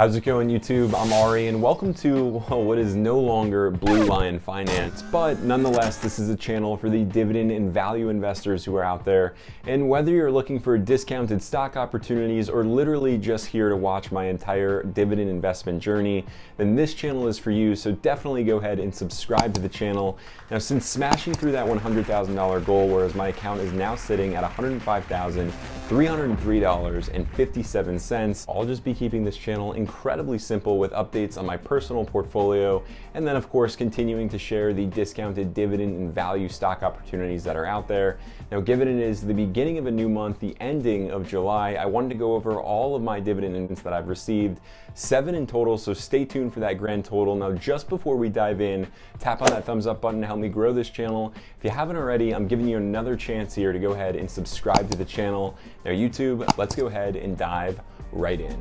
How's it going, YouTube? I'm Ari, and welcome to what is no longer Blue Lion Finance, but nonetheless, this is a channel for the dividend and value investors who are out there. And whether you're looking for discounted stock opportunities or literally just here to watch my entire dividend investment journey, then this channel is for you. So definitely go ahead and subscribe to the channel. Now, since smashing through that $100,000 goal, whereas my account is now sitting at $105,303.57, I'll just be keeping this channel incredibly simple with updates on my personal portfolio, and then of course continuing to share the discounted dividend and value stock opportunities that are out there. Now, given it is the beginning of a new month, the ending of July, I wanted to go over all of my dividends that I've received, 7 in total, so stay tuned for that grand total. Now, just before we dive in, tap on that thumbs up button to help me grow this channel. If you haven't already, I'm giving you another chance here to go ahead and subscribe to the channel. Now, YouTube, let's go ahead and dive right in.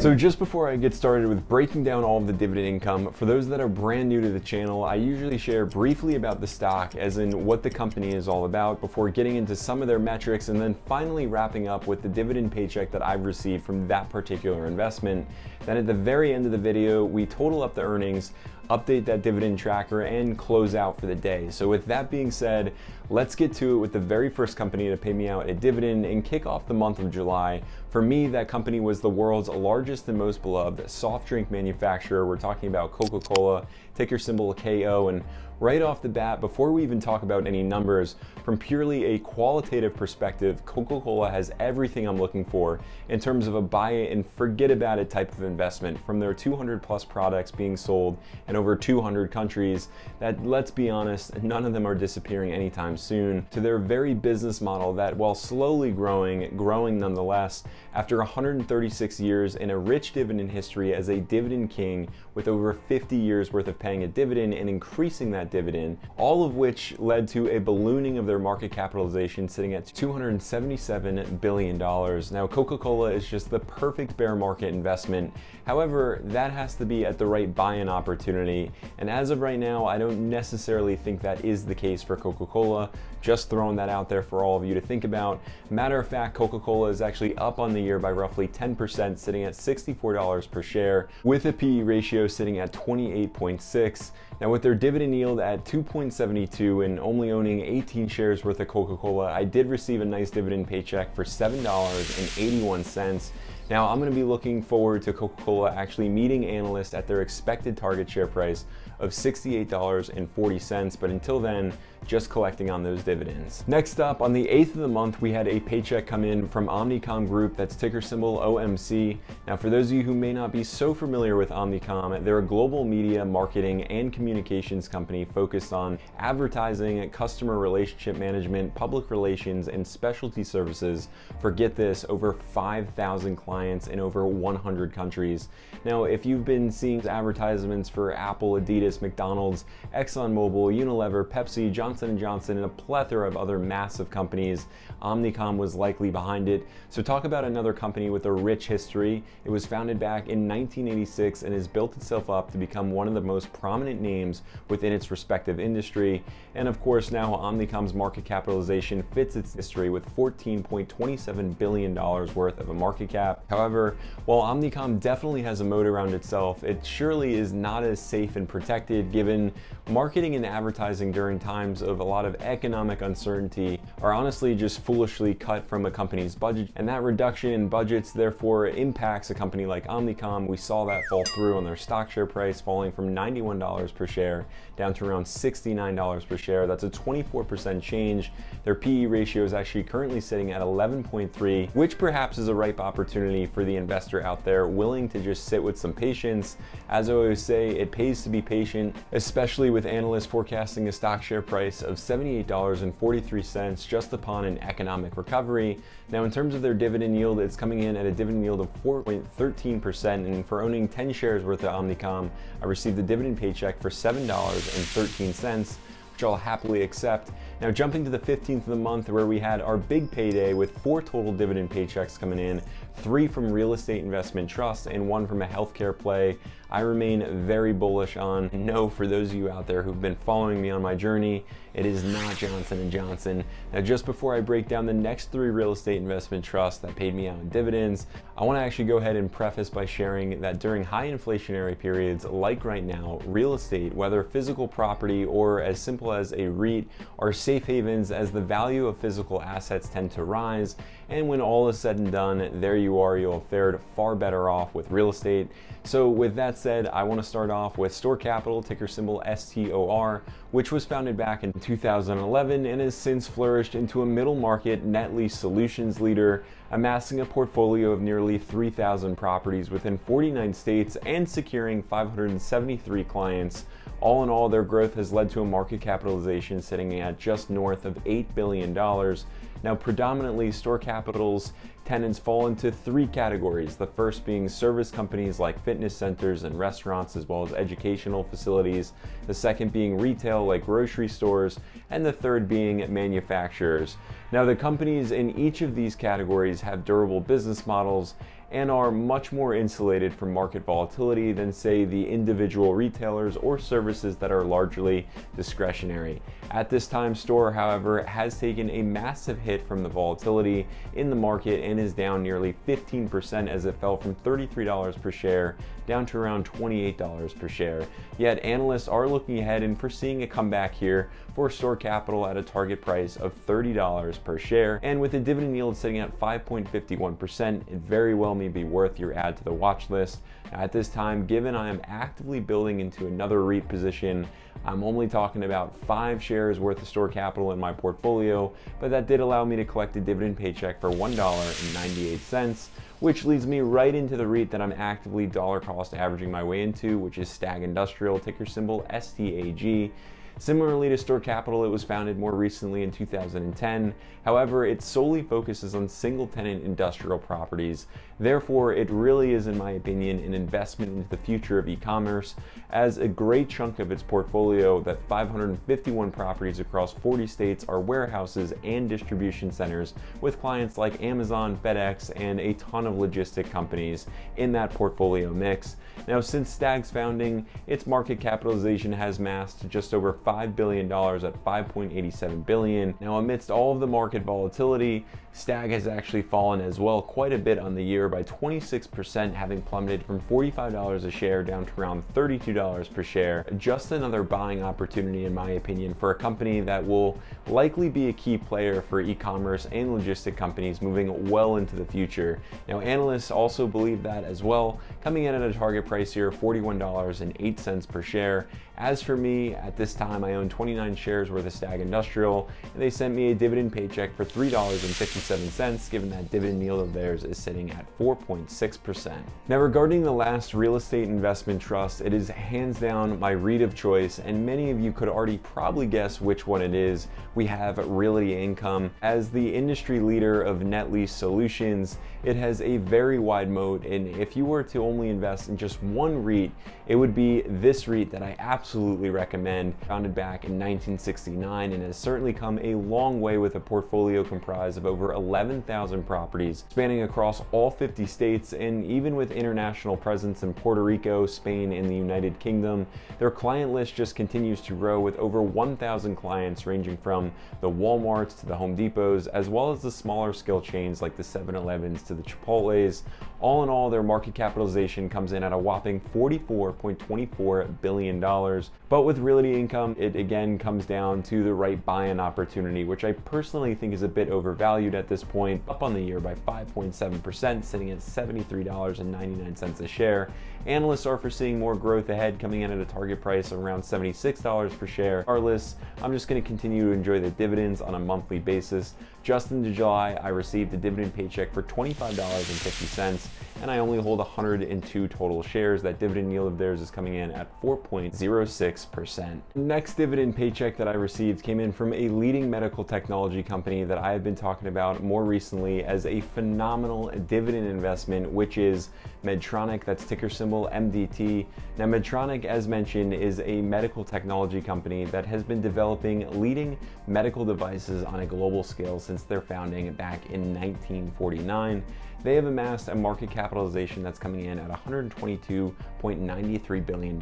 So just before I get started with breaking down all of the dividend income, for those that are brand new to the channel, I usually share briefly about the stock, as in what the company is all about, before getting into some of their metrics, and then finally wrapping up with the dividend paycheck that I've received from that particular investment. Then at the very end of the video, we total up the earnings, update that dividend tracker, and close out for the day. So with that being said, let's get to it with the very first company to pay me out a dividend and kick off the month of July. For me, that company was the world's largest and most beloved soft drink manufacturer. We're talking about Coca-Cola, ticker symbol KO. And right off the bat, before we even talk about any numbers, from purely a qualitative perspective, Coca-Cola has everything I'm looking for in terms of a buy it and forget about it type of investment. From their 200 plus products being sold in over 200 countries, that, let's be honest, none of them are disappearing anytime soon, to their very business model that, while slowly growing nonetheless, after 136 years in a rich dividend history as a dividend king with over 50 years worth of paying a dividend and increasing that dividend, all of which led to a ballooning of their market capitalization sitting at $277 billion. Now, Coca-Cola is just the perfect bear market investment. However, that has to be at the right buy-in opportunity. And as of right now, I don't necessarily think that is the case for Coca-Cola. Just throwing that out there for all of you to think about. Matter of fact, Coca-Cola is actually up on the year by roughly 10%, sitting at $64 per share, with a PE ratio sitting at 28.6. Now, with their dividend yield at 2.72 and only owning 18 shares worth of Coca-Cola, I did receive a nice dividend paycheck for $7.81. Now, I'm going to be looking forward to Coca-Cola actually meeting analysts at their expected target share price of $68.40, but until then, just collecting on those dividends. Next up, on the 8th of the month, we had a paycheck come in from Omnicom Group, that's ticker symbol OMC. Now, for those of you who may not be so familiar with Omnicom, they're a global media, marketing, and communications company focused on advertising, customer relationship management, public relations, and specialty services for, get this, over 5,000 clients in over 100 countries. Now, if you've been seeing advertisements for Apple, Adidas, McDonald's, ExxonMobil, Unilever, Pepsi, Johnson & Johnson, and a plethora of other massive companies, Omnicom was likely behind it. So talk about another company with a rich history. It was founded back in 1986 and has built itself up to become one of the most prominent names within its respective industry. And of course, now Omnicom's market capitalization fits its history with $14.27 billion worth of a market cap. However, while Omnicom definitely has a moat around itself, it surely is not as safe and protected, given marketing and advertising during times of a lot of economic uncertainty are honestly just foolishly cut from a company's budget, and that reduction in budgets therefore impacts a company like Omnicom. We saw that fall through on their stock share price, falling from $91 per share down to around $69 per share. That's a 24% change. Their PE ratio is actually currently sitting at 11.3, which perhaps is a ripe opportunity for the investor out there willing to just sit with some patience. As I always say, it pays to be patient, especially with analysts forecasting a stock share price of $78.43 just upon an economic recovery. Now, in terms of their dividend yield, it's coming in at a dividend yield of 4.13%, and for owning 10 shares worth of Omnicom, I received a dividend paycheck for $7.13, which I'll happily accept. Now, jumping to the 15th of the month, where we had our big payday with 4 total dividend paychecks coming in 3 from real estate investment trust, and 1 from a healthcare play I remain very bullish on. No, for those of you out there who've been following me on my journey, it is not Johnson & Johnson. Now, just before I break down the next 3 real estate investment trusts that paid me out in dividends, I want to actually go ahead and preface by sharing that during high inflationary periods like right now, real estate, whether physical property or as simple as a REIT, are safe havens as the value of physical assets tend to rise. And when all is said and done, there you are, you'll have fared far better off with real estate. So with that said, I want to start off with Store Capital, ticker symbol STOR, which was founded back in 2011 and has since flourished into a middle market net lease solutions leader, amassing a portfolio of nearly 3,000 properties within 49 states and securing 573 clients. All in all, their growth has led to a market capitalization sitting at just north of $8 billion. Now, predominantly, Store Capital's tenants fall into 3 categories. The first being service companies like fitness centers and restaurants, as well as educational facilities. The second being retail like grocery stores, and the third being manufacturers. Now, the companies in each of these categories have durable business models and are much more insulated from market volatility than, say, the individual retailers or services that are largely discretionary. At this time, Store, however, has taken a massive hit from the volatility in the market and is down nearly 15% as it fell from $33 per share down to around $28 per share. Yet analysts are looking ahead and foreseeing a comeback here for Store Capital at a target price of $30 per share. And with the dividend yield sitting at 5.51%, it very well may be worth your add to the watch list. Now, at this time, given I am actively building into another REIT position, I'm only talking about 5 shares worth of Store Capital in my portfolio, but that did allow me to collect a dividend paycheck for $1.98, which leads me right into the REIT that I'm actively dollar cost averaging my way into, which is Stag Industrial, ticker symbol STAG. Similarly to Store Capital, it was founded more recently in 2010. However, it solely focuses on single-tenant industrial properties. Therefore, it really is, in my opinion, an investment into the future of e-commerce, as a great chunk of its portfolio, that 551 properties across 40 states, are warehouses and distribution centers with clients like Amazon, FedEx, and a ton of logistic companies in that portfolio mix. Now, since Stag's founding, its market capitalization has massed to just over $5 billion at $5.87 billion. Now, amidst all of the market volatility, Stag has actually fallen as well quite a bit on the year by 26%, having plummeted from $45 a share down to around $32 per share. Just another buying opportunity, in my opinion, for a company that will likely be a key player for e-commerce and logistic companies moving well into the future. Now, analysts also believe that as well, coming in at a target price here of $41.08 per share. As for me, at this time, I own 29 shares worth of Stag Industrial, and they sent me a dividend paycheck for $3.57, given that dividend yield of theirs is sitting at 4.6%. Now, regarding the last real estate investment trust, it is hands down my REIT of choice, and many of you could already probably guess which one it is. We have Realty Income. As the industry leader of net lease solutions, it has a very wide moat, and if you were to only invest in just one REIT, it would be this REIT that I absolutely recommend. Founded back in 1969 and has certainly come a long way with a portfolio comprised of over 11,000 properties spanning across all 50 states, and even with international presence in Puerto Rico, Spain, and the United Kingdom, their client list just continues to grow with over 1,000 clients ranging from the Walmarts to the Home Depots, as well as the smaller scale chains like the 7-Elevens to the Chipotles. All in all, their market capitalization comes in at a whopping $44.24 billion. But with Realty Income, it again comes down to the right buy-in opportunity, which I personally think is a bit overvalued at this point, up on the year by 5.7%, sitting at $73.99 a share. Analysts are foreseeing more growth ahead, coming in at a target price of around $76 per share. Regardless, I'm just going to continue to enjoy the dividends on a monthly basis. Just into July, I received a dividend paycheck for $25.50, and I only hold 102 total shares. That dividend yield of theirs is coming in at 4.06%. Next dividend paycheck that I received came in from a leading medical technology company that I have been talking about more recently as a phenomenal dividend investment, which is Medtronic, that's ticker symbol MDT. Now Medtronic, as mentioned, is a medical technology company that has been developing leading medical devices on a global scale since their founding back in 1949. They have amassed a market capitalization that's coming in at $122.93 billion.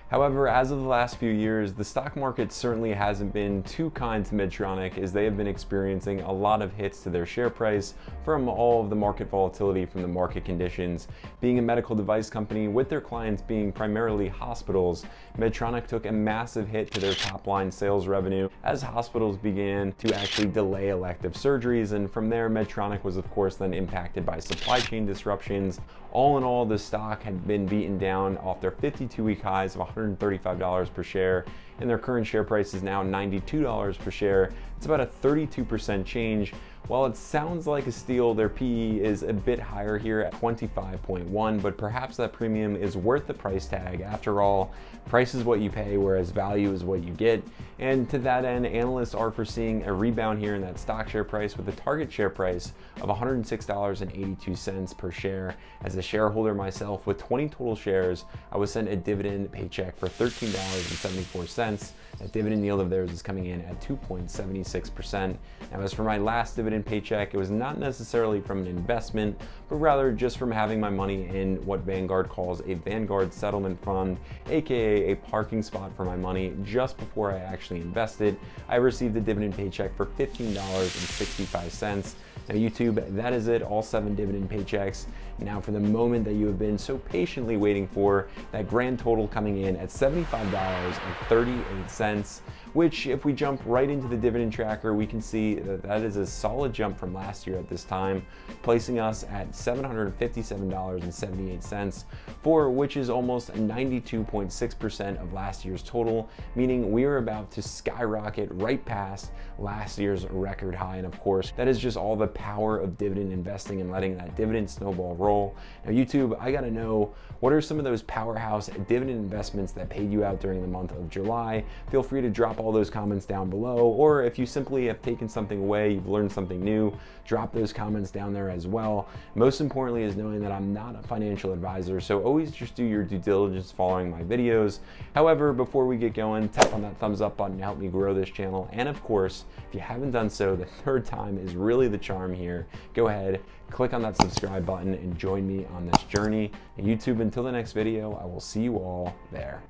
However, as of the last few years, the stock market certainly hasn't been too kind to Medtronic, as they have been experiencing a lot of hits to their share price from all of the market volatility from the market conditions. Being a medical device company with their clients being primarily hospitals, Medtronic took a massive hit to their top line sales revenue as hospitals began to actually delay elective surgeries, and from there Medtronic was of course then impacted by supply chain disruptions. All in all, the stock had been beaten down off their 52-week highs of $135 per share, and their current share price is now $92 per share. It's about a 32% change. While it sounds like a steal, their PE is a bit higher here at 25.1, but perhaps that premium is worth the price tag. After all, price is what you pay, whereas value is what you get. And to that end, analysts are foreseeing a rebound here in that stock share price with a target share price of $106.82 per share. As a shareholder myself with 20 total shares, I was sent a dividend paycheck for $13.74. That dividend yield of theirs is coming in at 2.76%. Now, as for my last dividend paycheck, it was not necessarily from an investment, but rather just from having my money in what Vanguard calls a Vanguard settlement fund, aka a parking spot for my money just before I actually invested. I received a dividend paycheck for $15.65. Now YouTube, that is it, all 7 dividend paychecks. Now for the moment that you have been so patiently waiting for, that grand total coming in at $75.38, which if we jump right into the dividend tracker, we can see that that is a solid jump from last year at this time, placing us at $757.78, for which is almost 92.6% of last year's total, meaning we are about to skyrocket right past last year's record high. And of course, that is just all the power of dividend investing and letting that dividend snowball roll. Now YouTube, I gotta know, what are some of those powerhouse dividend investments that paid you out during the month of July? Feel free to drop all those comments down below, or if you simply have taken something away, you've learned something new, drop those comments down there as well. Most importantly is knowing that I'm not a financial advisor, so always just do your due diligence following my videos. However, before we get going, tap on that thumbs up button to help me grow this channel, and of course, if you haven't done so, the third time is really the charm here. Go ahead, click on that subscribe button and join me on this journey. And YouTube, until the next video, I will see you all there.